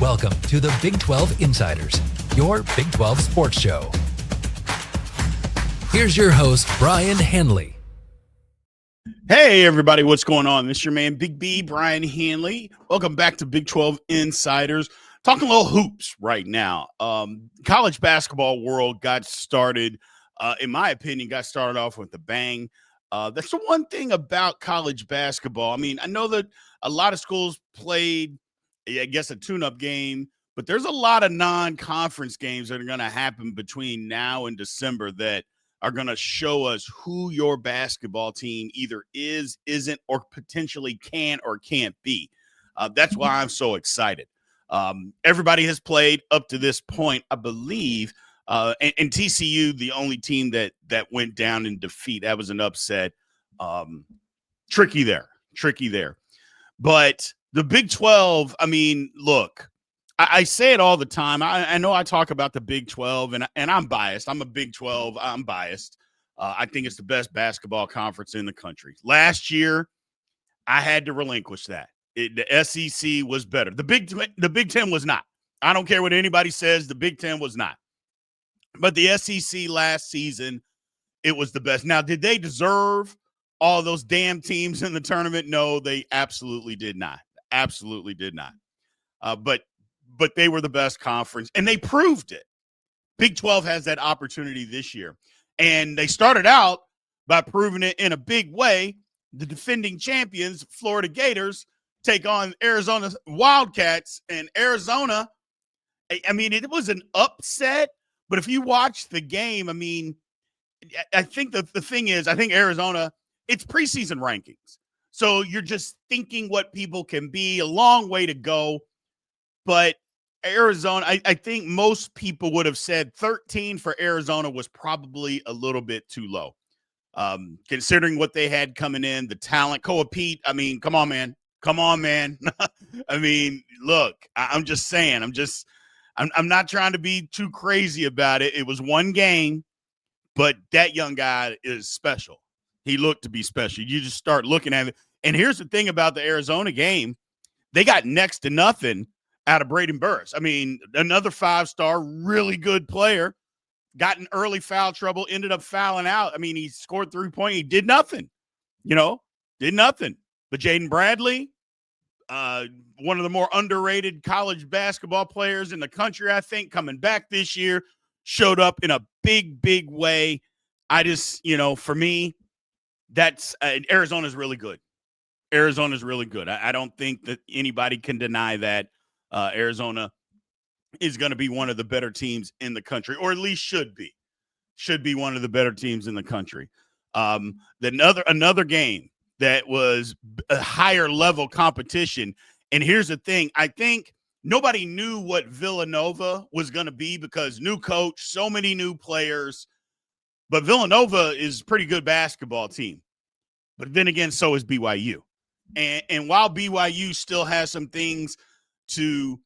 Welcome to the Big 12 Insiders, your Big 12 sports show. Here's your host, Brien Hanley. Hey, everybody, what's going on? This is your man, Big B, Brien Hanley. Welcome back to Big 12 Insiders. Talking a little hoops right now. College basketball world got started, in my opinion, got started off with a bang. That's the one thing about college basketball. I mean, I know that a lot of schools played, I guess, a tune-up game, but there's a lot of non-conference games that are going to happen between now and December that are going to show us who your basketball team either is, isn't, or potentially can or can't be. That's why I'm so excited. Everybody has played up to this point, I believe, and TCU, the only team that went down in defeat. That was an upset. Tricky there. But the Big 12, I mean, look, I say it all the time. I know I talk about the Big 12, and I'm biased. I'm a Big 12. I'm biased. I think it's the best basketball conference in the country. Last year, I had to relinquish that. The SEC was better. The Big 10 was not. I don't care what anybody says. The Big 10 was not. But the SEC last season, it was the best. Now, did they deserve all those damn teams in the tournament? No, they absolutely did not. Absolutely did not. But they were the best conference, and they proved it. Big 12 has that opportunity this year. And they started out by proving it in a big way. The defending champions, Florida Gators, take on Arizona Wildcats. And Arizona, I mean, it was an upset. But if you watch the game, I mean, I think the thing is, I think Arizona, it's preseason rankings. So you're just thinking what people can be, a long way to go. But Arizona, I think most people would have said 13 for Arizona was probably a little bit too low. Considering what they had coming in, the talent, Koa Pete, I mean, come on, man. I mean, look, I'm just saying, I'm not trying to be too crazy about it. It was one game, but that young guy is special. He looked to be special. You just start looking at it. And here's the thing about the Arizona game. They got next to nothing out of Braden Burris. I mean, another five-star, really good player, got in early foul trouble, ended up fouling out. I mean, he scored 3 points. He did nothing, did nothing. But Jaden Bradley, one of the more underrated college basketball players in the country, I think, coming back this year, showed up in a big, big way. I just, for me, that's Arizona's really good. Arizona's really good. I don't think that anybody can deny that. Arizona is going to be one of the better teams in the country, or at least should be one of the better teams in the country. Another game that was a higher level competition. And here's the thing. I think nobody knew what Villanova was going to be because new coach, so many new players, but Villanova is a pretty good basketball team. But then again, so is BYU. And while BYU still has some things to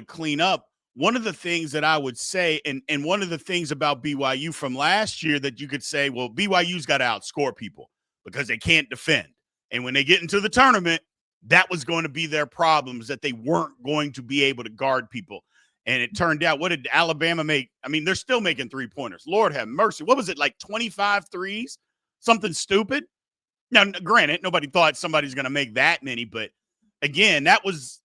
clean up, one of the things that I would say, and one of the things about BYU from last year that you could say, well, BYU's got to outscore people because they can't defend. And when they get into the tournament, that was going to be their problems, that they weren't going to be able to guard people. And it turned out, what did Alabama make? I mean, they're still making three-pointers. Lord have mercy. What was it, like 25 threes? Something stupid? Now, granted, nobody thought somebody's going to make that many, but again, that was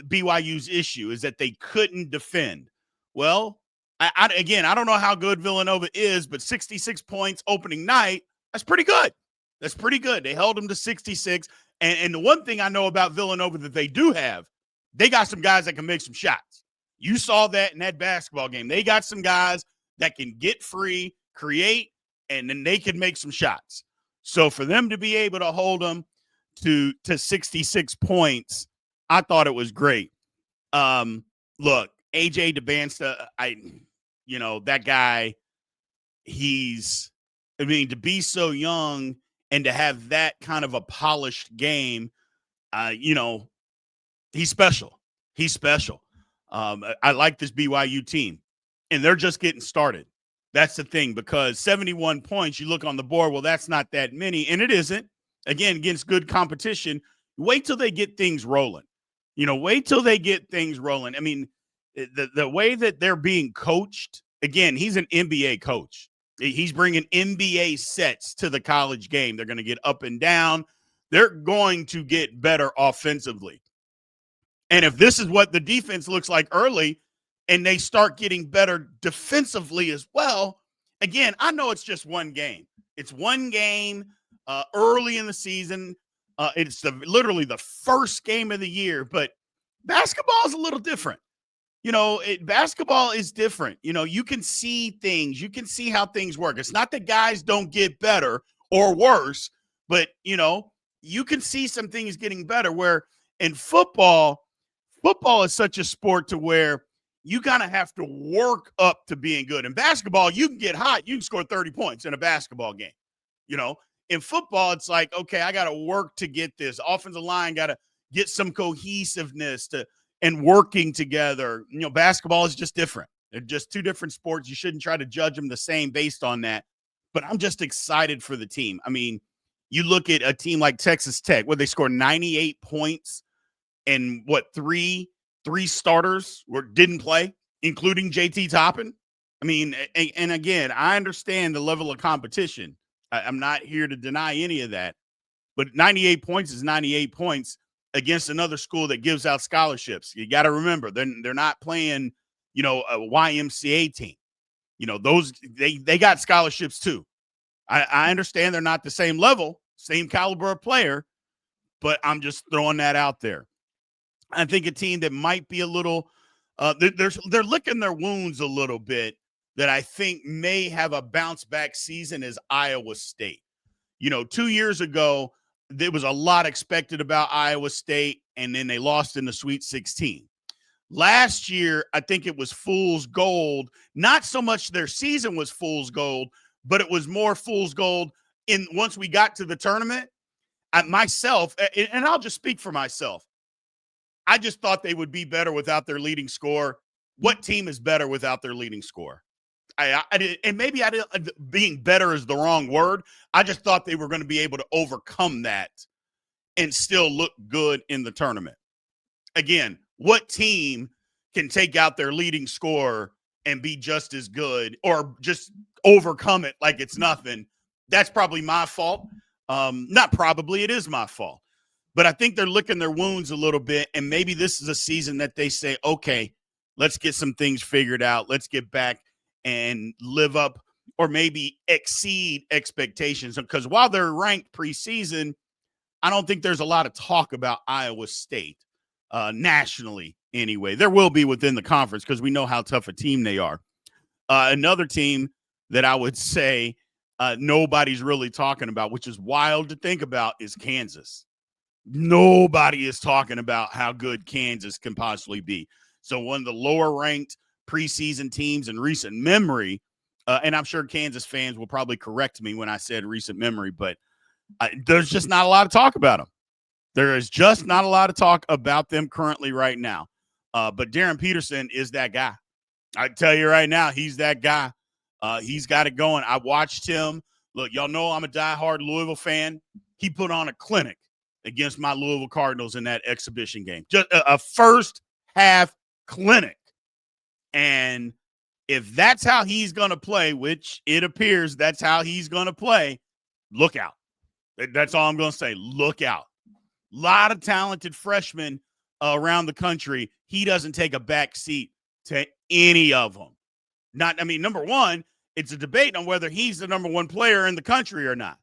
BYU's issue, is that they couldn't defend. Well, I don't know how good Villanova is, but 66 points opening night, that's pretty good. That's pretty good. They held them to 66. And the one thing I know about Villanova that they do have, they got some guys that can make some shots. You saw that in that basketball game. They got some guys that can get free, create, and then they can make some shots. So for them to be able to hold them to 66 points, I thought it was great. Look, AJ DeBansta, that guy, to be so young and to have that kind of a polished game, he's special. He's special. I like this BYU team, and they're just getting started. That's the thing, because 71 points, you look on the board, well, that's not that many, and it isn't. Again, against good competition, wait till they get things rolling. Wait till they get things rolling. I mean, the way that they're being coached, again, he's an NBA coach. He's bringing NBA sets to the college game. They're going to get up and down. They're going to get better offensively. And if this is what the defense looks like early and they start getting better defensively as well, again, I know it's just one game. It's one game early in the season. It's literally the first game of the year, but basketball is a little different. Basketball is different. You can see things. You can see how things work. It's not that guys don't get better or worse, but, you can see some things getting better where in football is such a sport to where you kind of have to work up to being good. In basketball, you can get hot. You can score 30 points in a basketball game. In football, it's like, okay, I got to work to get this. Offensive line got to get some cohesiveness and working together. Basketball is just different. They're just two different sports. You shouldn't try to judge them the same based on that. But I'm just excited for the team. I mean, you look at a team like Texas Tech, where they scored 98 points and three starters didn't play, including JT Toppin. I mean, and again, I understand the level of competition. I'm not here to deny any of that. But 98 points is 98 points against another school that gives out scholarships. You got to remember, they're not playing, a YMCA team. Those they got scholarships too. I understand they're not the same level, same caliber of player, but I'm just throwing that out there. I think a team that might be a little they're licking their wounds a little bit that I think may have a bounce back season is Iowa State. 2 years ago, there was a lot expected about Iowa State, and then they lost in the Sweet 16. Last year, I think it was fool's gold. Not so much their season was fool's gold, but it was more fool's gold once we got to the tournament. Myself, and I'll just speak for myself, I just thought they would be better without their leading scorer. What team is better without their leading scorer? And maybe being better is the wrong word. I just thought they were going to be able to overcome that and still look good in the tournament. Again, what team can take out their leading scorer and be just as good or just overcome it like it's nothing? That's probably my fault. Not probably, it is my fault. But I think they're licking their wounds a little bit, and maybe this is a season that they say, okay, let's get some things figured out. Let's get back and live up or maybe exceed expectations. Because while they're ranked preseason, I don't think there's a lot of talk about Iowa State nationally anyway. There will be within the conference because we know how tough a team they are. Another team that I would say nobody's really talking about, which is wild to think about, is Kansas. Nobody is talking about how good Kansas can possibly be. So one of the lower ranked preseason teams in recent memory, and I'm sure Kansas fans will probably correct me when I said recent memory, but there's just not a lot of talk about them. There is just not a lot of talk about them currently right now. But Darren Peterson is that guy. I tell you right now, he's that guy. He's got it going. I watched him. Look, y'all know I'm a diehard Louisville fan. He put on a clinic against my Louisville Cardinals in that exhibition game. Just a first half clinic. And if that's how he's going to play, which it appears that's how he's going to play, look out. That's all I'm going to say. Look out. A lot of talented freshmen around the country. He doesn't take a back seat to any of them. Number one, it's a debate on whether he's the number one player in the country or not.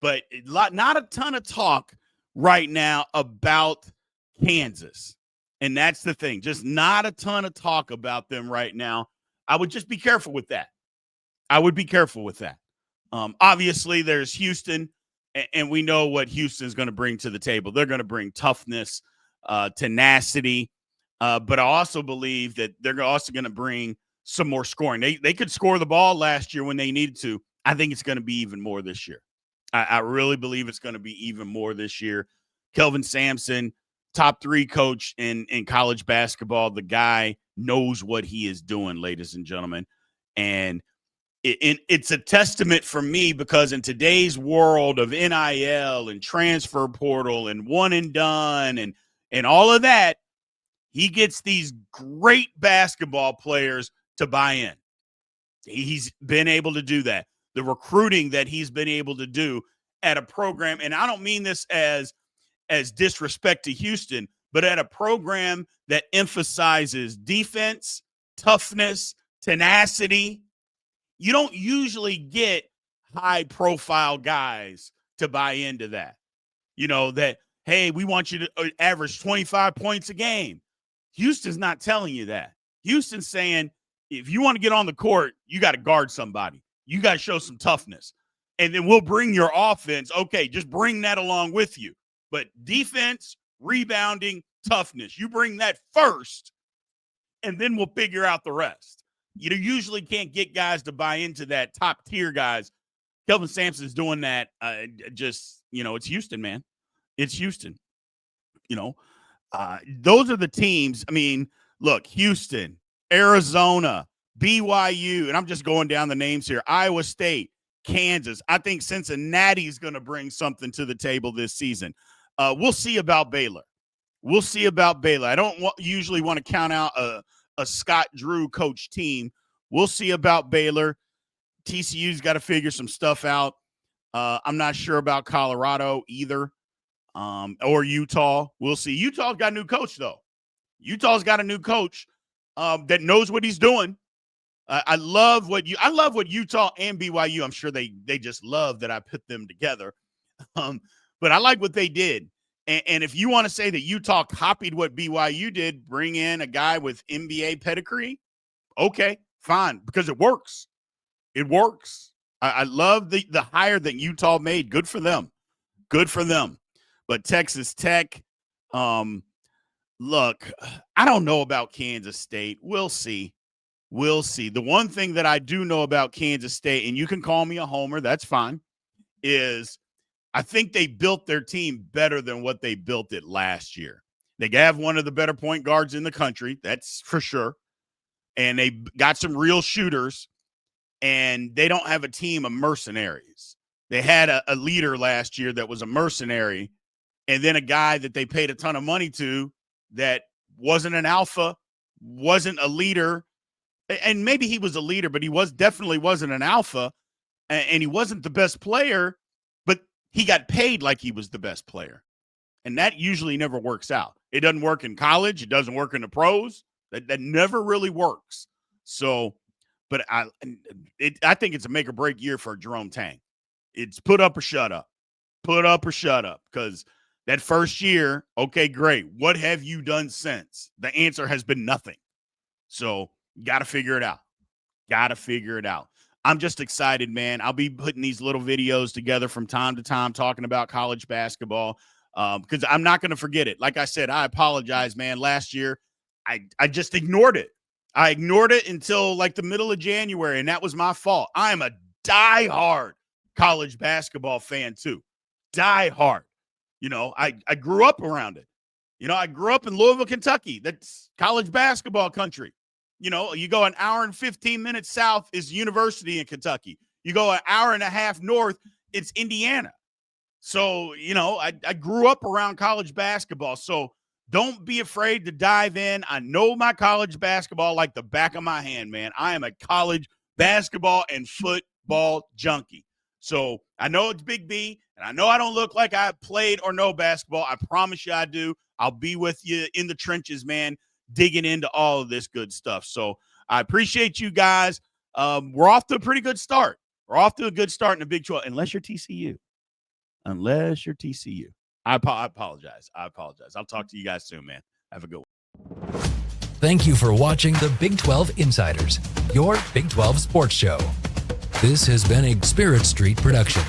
But not a ton of talk right now about Kansas. And that's the thing. Just not a ton of talk about them right now. I would just be careful with that. Obviously, there's Houston, and we know what Houston's going to bring to the table. They're going to bring toughness, tenacity, but I also believe that they're also going to bring some more scoring. They could score the ball last year when they needed to. I think it's going to be even more this year. I really believe it's going to be even more this year. Kelvin Sampson, top 3 coach in college basketball. The guy knows what he is doing, ladies and gentlemen. And it's a testament for me because in today's world of NIL and transfer portal and one and done and And all of that, he gets these great basketball players to buy in. He's been able to do that. The recruiting that he's been able to do at a program, and I don't mean this as disrespect to Houston, but at a program that emphasizes defense, toughness, tenacity. You don't usually get high-profile guys to buy into that. That, hey, we want you to average 25 points a game. Houston's not telling you that. Houston's saying, if you want to get on the court, you got to guard somebody. You got to show some toughness. And then we'll bring your offense. Okay, just bring that along with you. But defense, rebounding, toughness, you bring that first, and then we'll figure out the rest. You usually can't get guys to buy into that, top-tier guys. Kelvin Sampson's doing that. It's Houston, man. It's Houston. Those are the teams. I mean, look, Houston, Arizona, BYU, and I'm just going down the names here, Iowa State, Kansas. I think Cincinnati's going to bring something to the table this season. We'll see about Baylor. I don't usually want to count out a Scott Drew coach team. We'll see about Baylor. TCU's got to figure some stuff out. I'm not sure about Colorado either, or Utah. We'll see. Utah's got a new coach, though. Utah's got a new coach that knows what he's doing. I love what Utah and BYU. I'm sure they just love that I put them together. But I like what they did. And if you want to say that Utah copied what BYU did, bring in a guy with NBA pedigree, okay, fine, because it works. It works. I love the hire that Utah made. Good for them. But Texas Tech, look, I don't know about Kansas State. We'll see. The one thing that I do know about Kansas State, and you can call me a homer, that's fine, is I think they built their team better than what they built it last year. They have one of the better point guards in the country, that's for sure. And they got some real shooters, and they don't have a team of mercenaries. They had a leader last year that was a mercenary, and then a guy that they paid a ton of money to that wasn't an alpha, wasn't a leader. And maybe he was a leader, but he definitely wasn't an alpha, and he wasn't the best player, but he got paid like he was the best player. And that usually never works out. It doesn't work in college. It doesn't work in the pros. That never really works. So, but I think it's a make or break year for Jerome Tang. It's put up or shut up. Because that first year, okay, great. What have you done since? The answer has been nothing. So, got to figure it out. I'm just excited, man. I'll be putting these little videos together from time to time talking about college basketball because I'm not going to forget it. Like I said, I apologize, man. Last year, I just ignored it. I ignored it until like the middle of January, and that was my fault. I am a diehard college basketball fan too. Diehard. I grew up around it. I grew up in Louisville, Kentucky. That's college basketball country. You go an hour and 15 minutes south is university in Kentucky. You go an hour and a half north, it's Indiana. So, I grew up around college basketball. So don't be afraid to dive in. I know my college basketball like the back of my hand, man. I am a college basketball and football junkie. So I know it's Big B, and I know I don't look like I played or know basketball. I promise you I do. I'll be with you in the trenches, man, digging into all of this good stuff. So I appreciate you guys. We're off to a pretty good start. in the Big 12, unless you're TCU. I apologize. I'll talk to you guys soon, man. Have a good one. Thank you for watching the Big 12 Insiders, your Big 12 sports show. This has been a Spirit Street production.